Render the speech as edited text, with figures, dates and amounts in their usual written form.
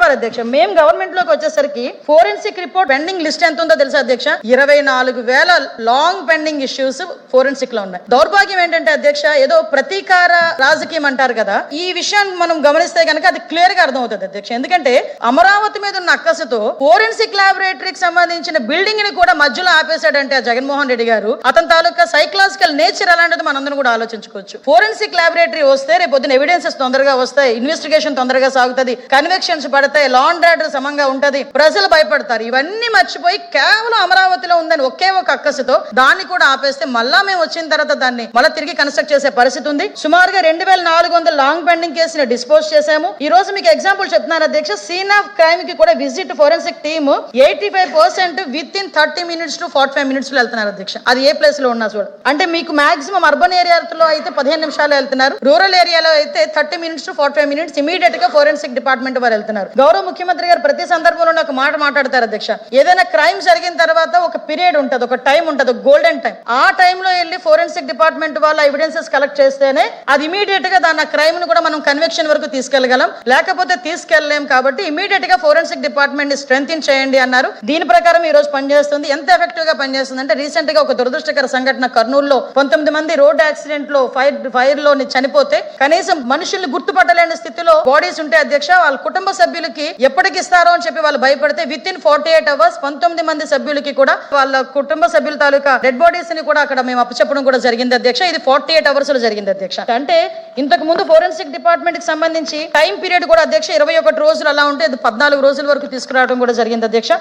Super అధ్యక్ష. మేము government లోకి వచ్చేసరికి ఫోరెన్సిక్ రిపోర్ట్ పెండింగ్ లిస్ట్ ఎంత ఉందో తెలుసా అధ్యక్ష? 24,000 లాంగ్ పెండింగ్ ఇష్యూస్ ఫోరెన్సిక్ లో ఉన్నాయి. దౌర్భాగ్యం ఏంటంటే అధ్యక్ష, ఏదో ప్రతీకార రాజకీయం అంటారు కదా, ఈ విషయాన్ని మనం గమనిస్తే కనుక అది క్లియర్ గా అర్థం అవుతుంది అధ్యక్ష. ఎందుకంటే అమరావతి మీద ఉన్న అక్కసుతో ఫోరెన్సిక్ ల్యాబొరేటరీకి సంబంధించిన బిల్డింగ్ ని కూడా మధ్యలో ఆపేశాడంటే ఆ జగన్మోహన్ రెడ్డి గారు, అతని తాలూకా సైకలాజికల్ నేచర్ అలాంటిది మనందరం కూడా ఆలోచించుకోవచ్చు. ఫోరెన్సిక్ ల్యాబొరేటరీ వస్తే రేపు పొద్దున ఎవిడెన్సెస్ తొందరగా వస్తాయి, ఇన్వెస్టిగేషన్ తొందరగా సాగుతుంది, కన్విక్షన్స్ పడతాయి, లా అండ్ ఆర్డర్ సమంగా ఉంటది, ప్రజలు భయపడతారు. ఇవన్నీ మర్చిపోయి కేవలం అమరావతిలో ఉందని ఒకే ఒక అక్కసుతో దాన్ని కూడా ఆపేస్తే మళ్ళా మేము వచ్చిన తర్వాత దాన్ని మళ్ళీ తిరిగి కన్స్ట్రక్ట్ చేసే పరిస్థితి ఉంది. సుమారుగా 2,400 లాంగ్ పెండింగ్ కేసుని డిస్పోజ్ చేశాము. ఈ రోజు మీకు ఎగ్జాంపుల్ చెప్తున్నారు అధ్యక్ష, సీన్ ఆఫ్ క్రైమ్ కి కూడా visit forensic team 85% with in 30 minutes to 45 minutes లో వెళ్తున్నారు అధ్యక్ష. అది ఏ ప్లేస్ లో ఉన్నా చూడ. అంటే మీకు మాక్సిమం అర్బన్ ఏరియాలో అయితే 15 నిమిషాలు వెళ్తున్నారు, రూరల్ ఏరియాలో అయితే 30 minutes to 45 minutes ఇమీడియట్ గా ఫోరెన్సిక్ డిపార్ట్మెంట్ వారు వెళ్తున్నారు. గౌరవ ముఖ్యమంత్రి గారు ప్రతి సందర్భంలో ఒక మాట మాట్లాడతారు అధ్యక్ష, ఏదైనా క్రైమ్ జరిగిన తర్వాత ఒక పీరియడ్ ఉంటుంది, ఒక టైం ఉంటుంది, గోల్డెన్ టైం. ఆ టైంలో వెళ్ళి ఫోరెన్సిక్ డిపార్ట్మెంట్ వాళ్ళ ఎవిడెన్సెస్ కలెక్ట్ చేస్తేనే అది ఇమీడియట్ గా దాని క్రైమ్ ను కూడా మనం కన్విక్షన్ వరకు తీసుకెళ్లగలం, లేకపోతే తీసుకెళ్లేం. కాబట్టి ఇమీడియట్ గా ఫోరెన్సిక్ డిపార్ట్మెంట్ ని స్ట్రెంథెన్ చేయండి అన్నారు. దీని ప్రకారం ఈ రోజు పనిచేస్తుంది. ఎంత ఎఫెక్టివ్ గా పనిచేస్తుంది అంటే, రీసెంట్ గా ఒక దురదృష్టకర సంఘటన కర్నూలులో 19 మంది రోడ్ యాక్సిడెంట్ లో ఫైర్ లో చనిపోతే కనీసం మనుషుల్ని గుర్తుపట్టలేని స్థితిలో బాడీస్ ఉంటే అధ్యక్ష, వాళ్ళ కుటుంబ సభ్యులకి ఎప్పటికి ఇస్తారో అని చెప్పి వాళ్ళు భయపడితే విత్ ఇన్ 48 hours 19 మంది సభ్యులకి కూడా వాళ్ళ కుటుంబ సభ్యుల తాలూకా డెడ్ బాడీస్ ని కూడా అక్కడ మేము అప్పచెప్పడం కూడా జరిగింది అధ్యక్ష. ఇది 48 hours లో జరిగింది అధ్యక్ష. అంటే ఇంతకు ముందు ఫోరెన్సిక్ డిపార్ట్మెంట్ కి సంబంధించి టైం పీరియడ్ కూడా అధ్యక్ష 21 రోజులు అలా ఉంటే 14 రోజుల వరకు తీసుకురావడం కూడా జరిగింది అధ్యక్ష.